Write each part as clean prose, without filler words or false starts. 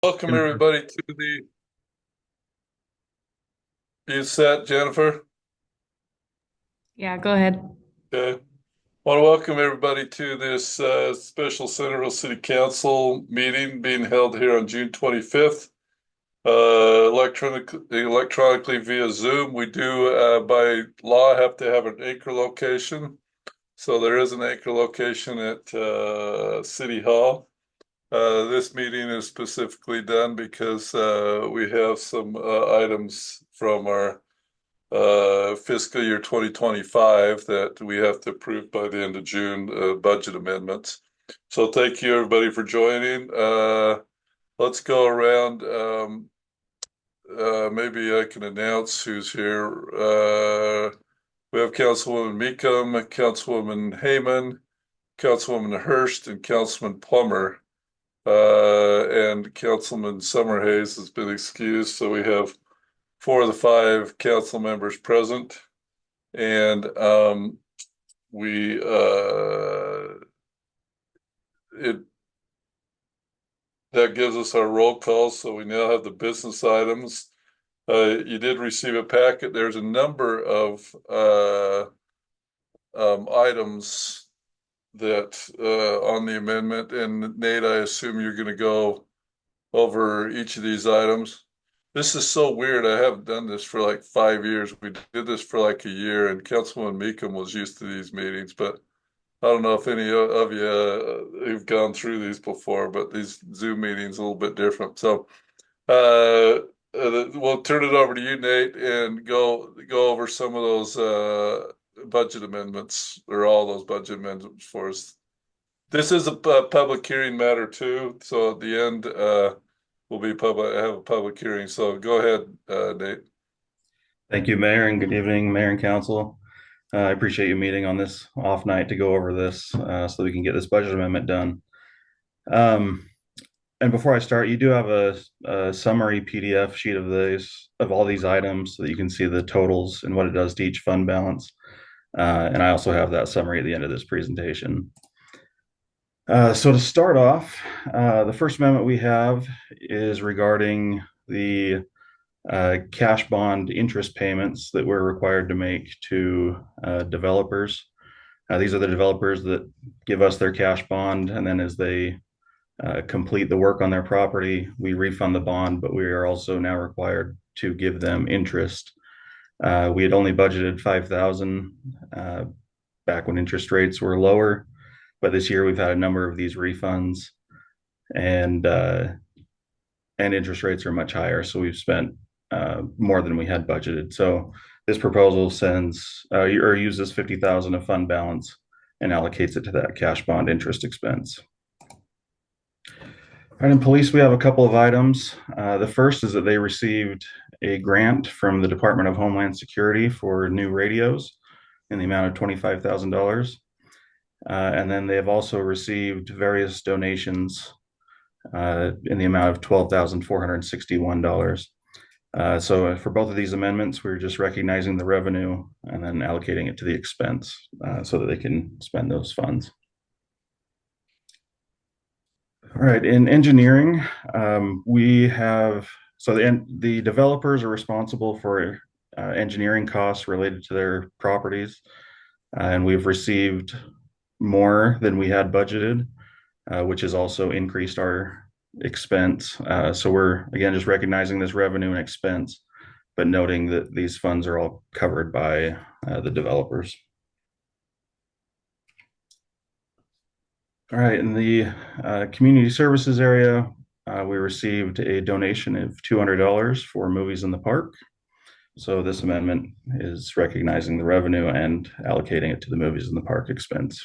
Welcome Jennifer. everybody to the you set, Jennifer. Yeah, go ahead. Okay. Want to welcome everybody to this special Centerville City Council meeting being held here on June 25th, electronically via Zoom. We do by law have to have an anchor location. So there is an anchor location at City Hall. This meeting is specifically done because we have some items from our fiscal year 2025 that we have to approve by the end of June, budget amendments. So thank you everybody for joining. Let's go around. Maybe I can announce who's here. We have Councilwoman Meekum, Councilwoman Hayman, Councilwoman Hurst, and Councilman Plummer. And Councilman Summerhays has been excused, so we have four of the five council members present. And we it that gives us our roll call. So we now have the business items. You did receive a packet. There's a number of items that on the amendment. And Nate, I assume you're going to go over each of these items. This is so weird. I haven't done this for like 5 years. We did this for like a year, and Councilman Meekum was used to these meetings, but I don't know if any of you who've gone through these before, but these Zoom meetings are a little bit different. So we'll turn it over to you, Nate, and go over some of those budget amendments or all those budget amendments for us. This is a public hearing matter too, so at the end will be public have a public hearing. So go ahead, Nate. Thank you, Mayor, and good evening, Mayor and Council. I appreciate you meeting on this off night to go over this so we can get this budget amendment done. Um, and before I start, you do have a summary PDF sheet of all these items so that you can see the totals and what it does to each fund balance. And I also have that summary at the end of this presentation. So to start off, the first amendment we have is regarding the cash bond interest payments that we're required to make to developers. These are the developers that give us their cash bond, and then as they complete the work on their property, we refund the bond, but we are also now required to give them interest. We had only budgeted 5,000 back when interest rates were lower, but this year we've had a number of these refunds, and interest rates are much higher, so we've spent more than we had budgeted. So this proposal sends or uses 50,000 of fund balance and allocates it to that cash bond interest expense. And in police, we have a couple of items. The first is that they received a grant from the Department of Homeland Security for new radios in the amount of $25,000. And then they have also received various donations in the amount of $12,461. So for both of these amendments, we're just recognizing the revenue and then allocating it to the expense so that they can spend those funds. All right, in engineering, we have, so the developers are responsible for engineering costs related to their properties, and we've received more than we had budgeted, which has also increased our expense. So we're, again, just recognizing this revenue and expense, but noting that these funds are all covered by the developers. All right, in the community services area, we received a donation of $200 for movies in the park. So this amendment is recognizing the revenue and allocating it to the movies in the park expense.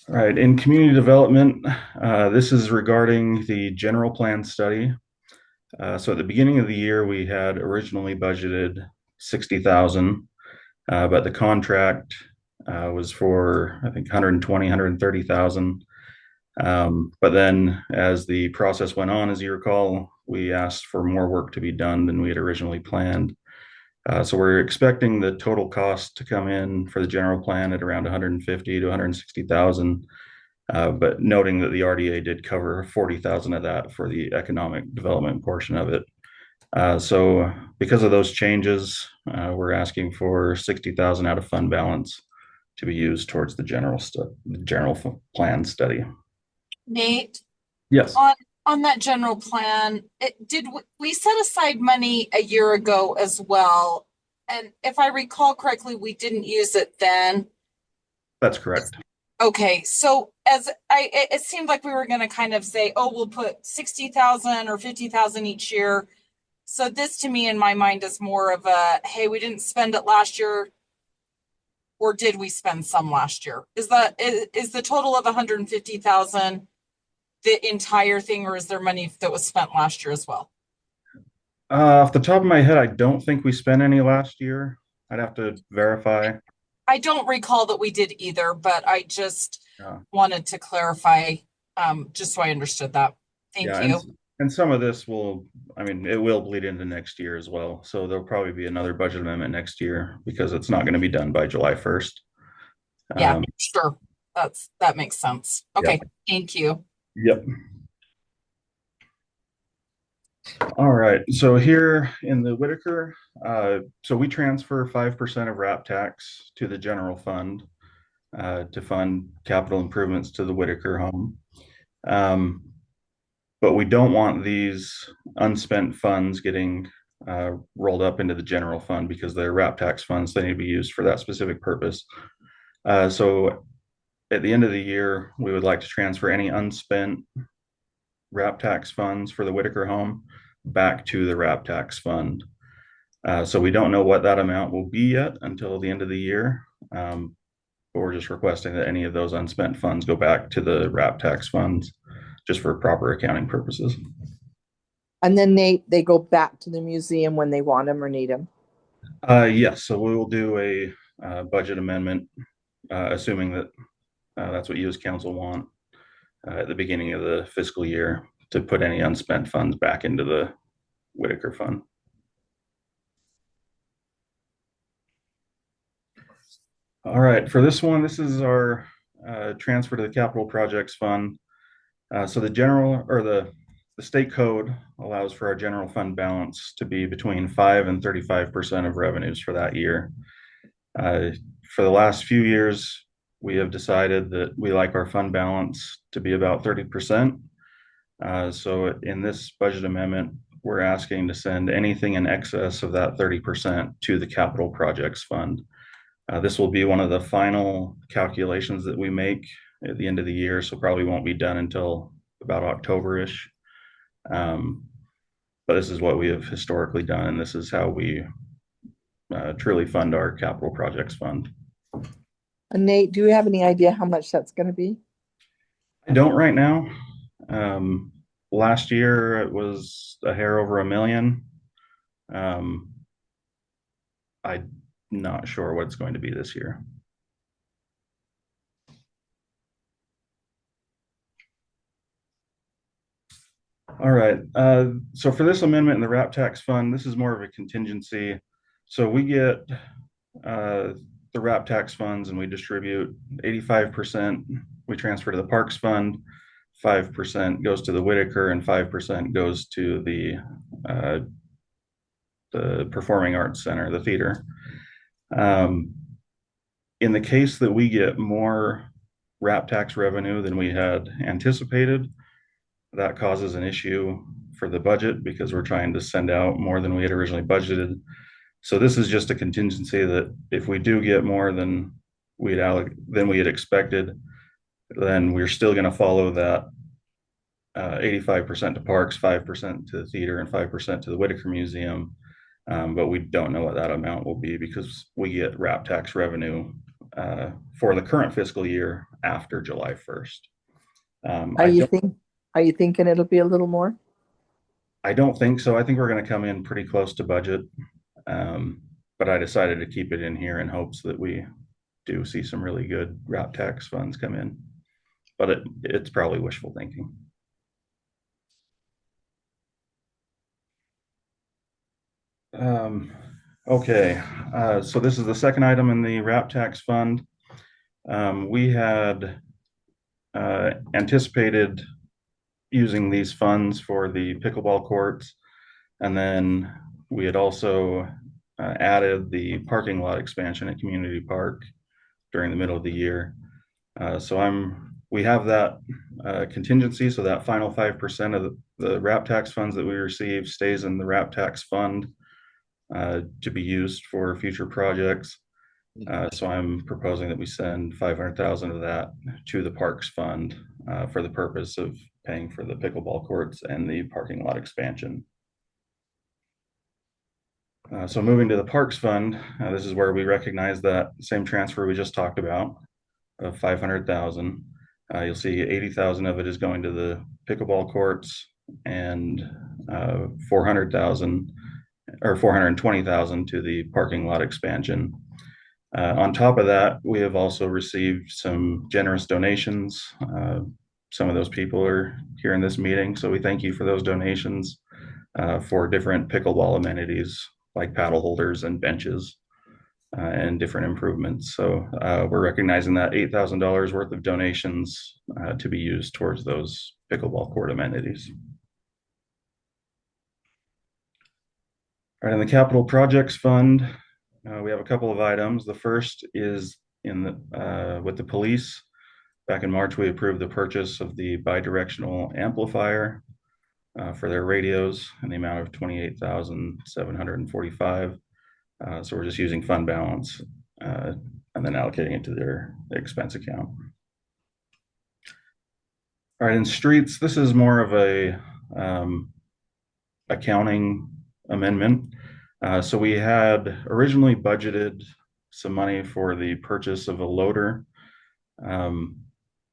All right, in community development, this is regarding the general plan study. So at the beginning of the year, we had originally budgeted 60,000, but the contract was for, I think, 120, 130,000. But then as the process went on, as you recall, we asked for more work to be done than we had originally planned. So we're expecting the total cost to come in for the general plan at around 150 to 160,000. But noting that the RDA did cover 40,000 of that for the economic development portion of it. So because of those changes, we're asking for 60,000 out of fund balance to be used towards the general plan study. Nate, Yes. on that general plan, we set aside money a year ago as well? And if I recall correctly, we didn't use it then. That's correct. Okay, so it seemed like we were gonna kind of say, oh, we'll put 60,000 or 50,000 each year. So this to me in my mind is more of a, hey, we didn't spend it last year. Or did we spend some last year? Is the total of 150,000 the entire thing, or is there money that was spent last year as well? Off the top of my head, I don't think we spent any last year. I'd have to verify. I don't recall that we did either, but I just Yeah. wanted to clarify, just so I understood that. Thank Yeah, you. and some of this it will bleed into next year as well. So there'll probably be another budget amendment next year because it's not going to be done by July 1st. Yeah, sure. That makes sense. Okay, Yep. thank you. Yep. All right. So here in the Whitaker, so we transfer 5% of RAP tax to the general fund to fund capital improvements to the Whitaker home. But we don't want these unspent funds getting rolled up into the general fund because they're RAP tax funds. They need to be used for that specific purpose. So at the end of the year, we would like to transfer any unspent RAP tax funds for the Whitaker home back to the RAP tax fund. So we don't know what that amount will be yet until the end of the year. But we're just requesting that any of those unspent funds go back to the RAP tax funds just for proper accounting purposes. And then they go back to the museum when they want them or need them. Yes, so we will do a budget amendment, assuming that that's what you as council want at the beginning of the fiscal year to put any unspent funds back into the Whitaker fund. All right, for this one, this is our transfer to the capital projects fund. So the state code allows for our general fund balance to be between 5 and 35% of revenues for that year. For the last few years, we have decided that we like our fund balance to be about 30%. So in this budget amendment, we're asking to send anything in excess of that 30% to the capital projects fund. This will be one of the final calculations that we make at the end of the year, so probably won't be done until about October-ish. But this is what we have historically done, and this is how we truly fund our capital projects fund. And Nate, do you have any idea how much that's going to be? I don't right now. Last year it was a hair over $1 million. I'm not sure what it's going to be this year. All right. So for this amendment in the RAP tax fund, this is more of a contingency. So we get the RAP tax funds and we distribute 85%. We transfer to the Parks Fund, 5% goes to the Whitaker, and 5% goes to the Performing Arts Center, the theater. In the case that we get more RAP tax revenue than we had anticipated, that causes an issue for the budget because we're trying to send out more than we had originally budgeted. So this is just a contingency that if we do get more than we had expected, then we're still going to follow that 85% to parks, 5% to the theater, and 5% to the Whitaker Museum. But we don't know what that amount will be because we get RAP tax revenue for the current fiscal year after July 1st. Are you thinking it'll be a little more? I don't think so. I think we're going to come in pretty close to budget. But I decided to keep it in here in hopes that we do see some really good RAP tax funds come in. But it's probably wishful thinking. Okay, so this is the second item in the RAP tax fund. We had anticipated using these funds for the pickleball courts. And then we had also added the parking lot expansion at Community Park during the middle of the year. We have that contingency, so that final 5% of the RAP tax funds that we receive stays in the RAP tax fund to be used for future projects. So I'm proposing that we send 500,000 of that to the Parks Fund for the purpose of paying for the pickleball courts and the parking lot expansion. So moving to the Parks Fund, this is where we recognize that same transfer we just talked about of 500,000. You'll see 80,000 of it is going to the pickleball courts and 400,000 or 420,000 to the parking lot expansion. On top of that, we have also received some generous donations. Some of those people are here in this meeting, so we thank you for those donations for different pickleball amenities like paddle holders and benches and different improvements. So we're recognizing that $8,000 worth of donations to be used towards those pickleball court amenities. All right, in the Capital Projects Fund, we have a couple of items. The first is with the police. Back in March, we approved the purchase of the bidirectional amplifier for their radios in the amount of $28,745. So we're just using fund balance and then allocating it to their expense account. All right, in streets, this is more of a accounting amendment. So we had originally budgeted some money for the purchase of a loader.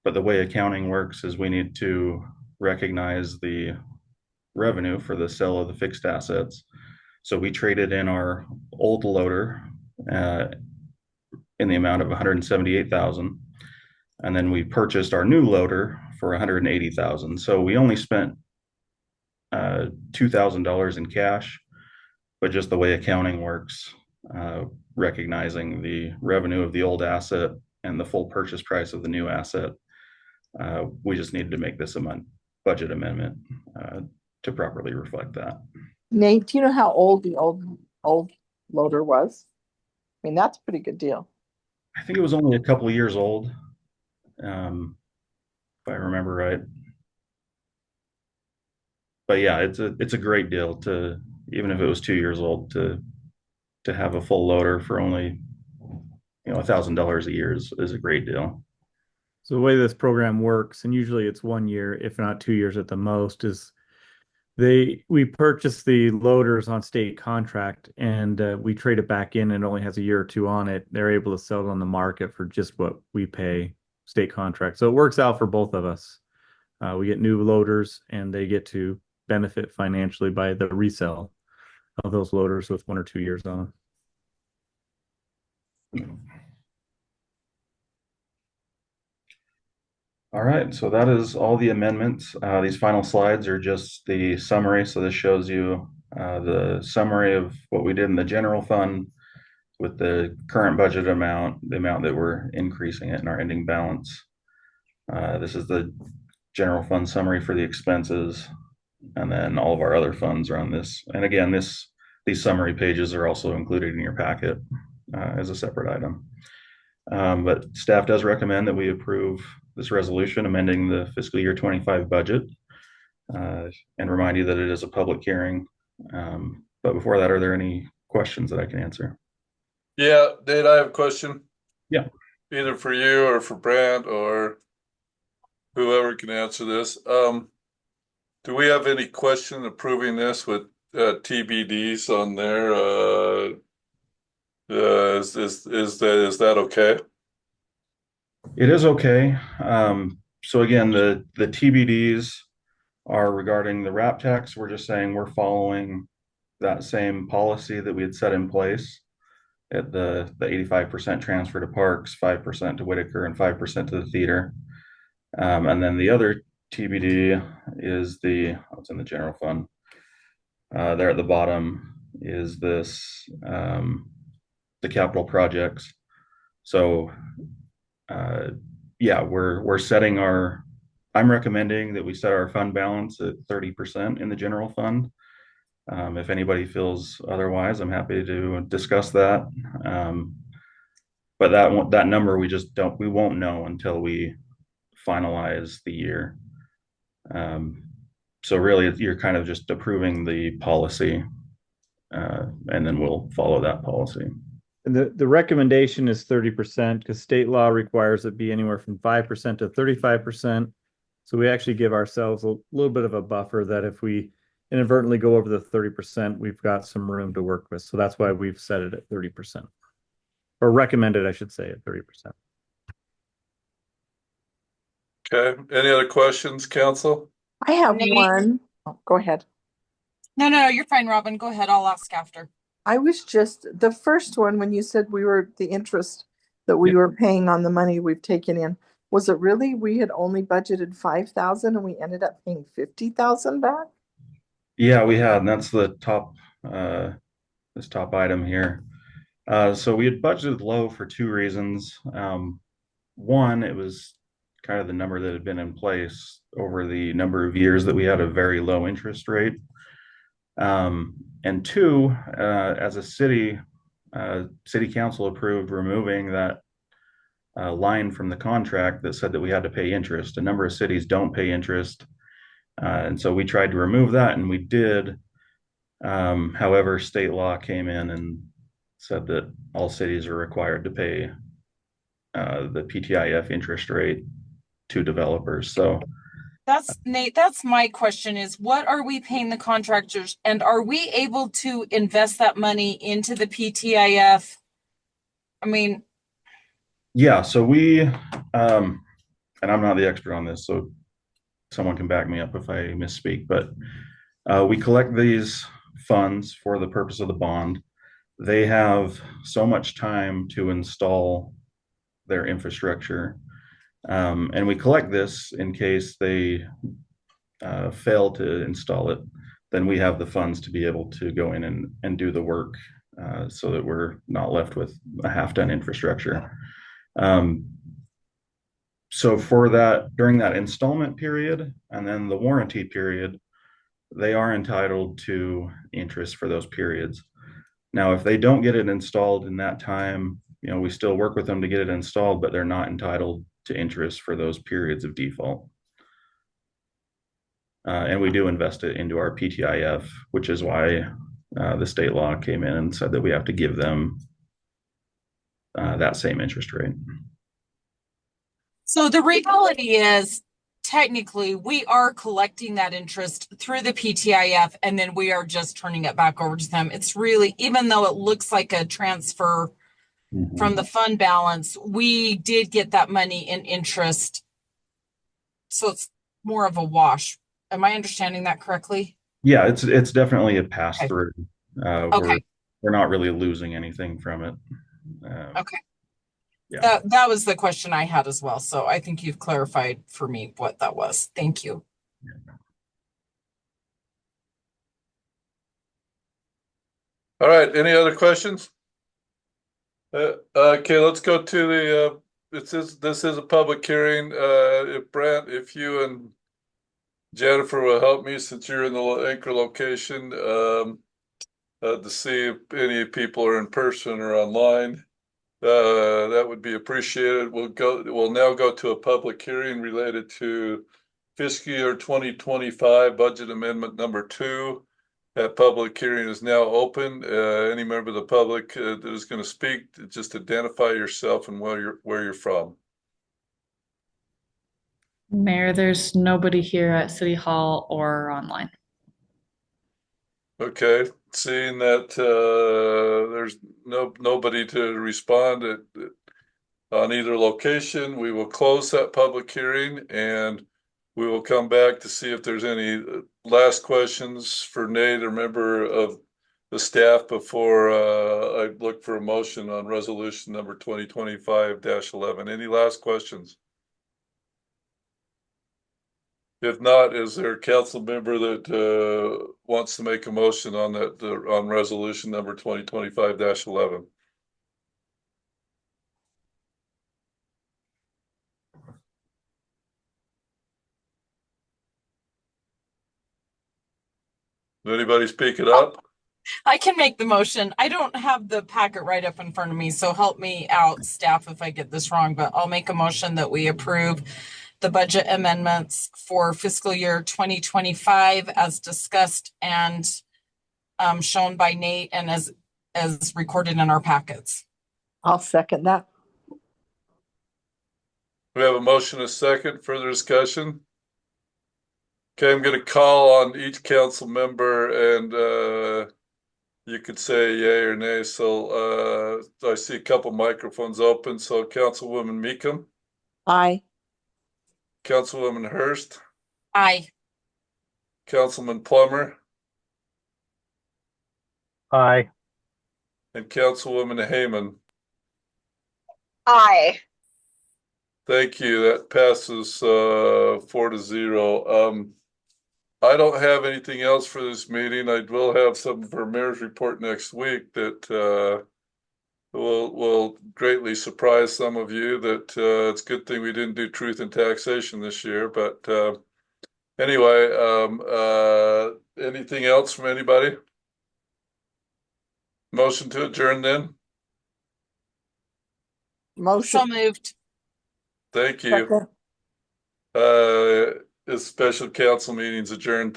But the way accounting works is we need to recognize the revenue for the sale of the fixed assets. So we traded in our old loader in the amount of 178,000, and then we purchased our new loader for 180,000. So we only spent $2,000 in cash, but just the way accounting works, recognizing the revenue of the old asset and the full purchase price of the new asset, we just needed to make this a budget amendment to properly reflect that. Nate, do you know how old the old loader was? I mean, that's a pretty good deal. I think it was only a couple of years old, if I remember right. But yeah, it's a great deal to, even if it was 2 years old, to have a full loader for only $1,000 a year is a great deal. So the way this program works, and usually it's 1 year, if not 2 years at the most, is we purchase the loaders on state contract and we trade it back in, and it only has a year or two on it. They're able to sell it on the market for just what we pay state contract. So it works out for both of us. We get new loaders and they get to benefit financially by the resale of those loaders with 1 or 2 years on them. All right, so that is all the amendments. These final slides are just the summary. So this shows you the summary of what we did in the general fund with the current budget amount, the amount that we're increasing it in our ending balance. This is the general fund summary for the expenses, and then all of our other funds are on this. And again, these summary pages are also included in your packet as a separate item. But staff does recommend that we approve this resolution amending the fiscal year 25 budget and remind you that it is a public hearing. But before that, are there any questions that I can answer? Yeah, Nate, I have a question. Yeah. Either for you or for Brant or whoever can answer this. Do we have any question approving this with TBDs on there? Is that okay? It is okay. So again, the TBDs are regarding the RAP tax. We're just saying we're following that same policy that we had set in place at the 85% transfer to parks, 5% to Whitaker, and 5% to the theater. And then the other TBD is what's in the general fund. There at the bottom is this, the capital projects. So yeah, we're setting our, I'm recommending that we set our fund balance at 30% in the general fund. If anybody feels otherwise, I'm happy to discuss that. But that number, we won't know until we finalize the year. So really, you're kind of just approving the policy, and then we'll follow that policy. And the recommendation is 30% because state law requires it be anywhere from 5% to 35%. So we actually give ourselves a little bit of a buffer that if we inadvertently go over the 30%, we've got some room to work with. So that's why we've set it at 30%. Or recommended, I should say, at 30%. Okay, any other questions, council? I have Nate? one. Oh, go ahead. No, you're fine, Robin. Go ahead. I'll ask after. I was just, the first one, when you said the interest that we were paying on the money we've taken in, was it really, we had only budgeted 5,000 and we ended up paying 50,000 back? Yeah, we had, and that's the top, this top item here. So we had budgeted low for two reasons. One, it was kind of the number that had been in place over the number of years that we had a very low interest rate. And two, as a city council approved removing that line from the contract that said that we had to pay interest. A number of cities don't pay interest. And so we tried to remove that, and we did. However, state law came in and said that all cities are required to pay the PTIF interest rate to developers. So That's Nate, that's my question is what are we paying the contractors and are we able to invest that money into the PTIF? I mean, yeah, so we, and I'm not the expert on this, so someone can back me up if I misspeak, but we collect these funds for the purpose of the bond. They have so much time to install their infrastructure. And we collect this in case they fail to install it, then we have the funds to be able to go in and do the work so that we're not left with a half-done infrastructure. So for that, during that installment period and then the warranty period, they are entitled to interest for those periods. Now, if they don't get it installed in that time, we still work with them to get it installed, but they're not entitled to interest for those periods of default. And we do invest it into our PTIF, which is why the state law came in and said that we have to give them that same interest rate. so the reality is technically we are collecting that interest through the PTIF and then we are just turning it back over to them. It's really, even though it looks like a transfer from the fund balance, we did get that money in interest. So it's more of a wash. Am I understanding that correctly? Yeah, it's definitely a pass Okay. through. Okay. We're not really losing anything from it. Okay. Yeah. That was the question I had as well. So I think you've clarified for me what that was. Thank you. All right, any other questions? Okay, let's go to the, this is a public hearing. If Brent, if you and Jennifer will help me since you're in the anchor location, to see if any people are in person or online. That would be appreciated. We'll now go to a public hearing related to fiscal year 2025 budget amendment number 2. That public hearing is now open. Any member of the public that is going to speak, just identify yourself and where you're from. Mayor, there's nobody here at City Hall or online. Okay, seeing that there's nobody to respond on either location, we will close that public hearing and we will come back to see if there's any last questions for Nate or member of the staff before I look for a motion on resolution number 2025-11. Any last questions? If not, is there a council member that wants to make a motion on that on resolution number 2025-11? Did anybody speak it up? I can make the motion. I don't have the packet right up in front of me, so help me out, staff, if I get this wrong, but I'll make a motion that we approve the budget amendments for fiscal year 2025 as discussed and shown by Nate and as recorded in our packets. I'll second that. We have a motion, a second, further discussion? Okay, I'm gonna call on each council member and you could say yay or nay. So I see a couple microphones open. So Councilwoman Meekum, Aye. Councilwoman Hurst, Aye. Councilman Plummer, Aye. and Councilwoman Hayman. Aye. Thank you. That passes 4-0. I don't have anything else for this meeting. I will have some of our mayor's report next week that will greatly surprise some of you. That it's a good thing we didn't do truth and taxation this year. But anyway, anything else from anybody? Motion to adjourn then. So Motion. moved. Thank you. Second. This special council meeting's adjourned.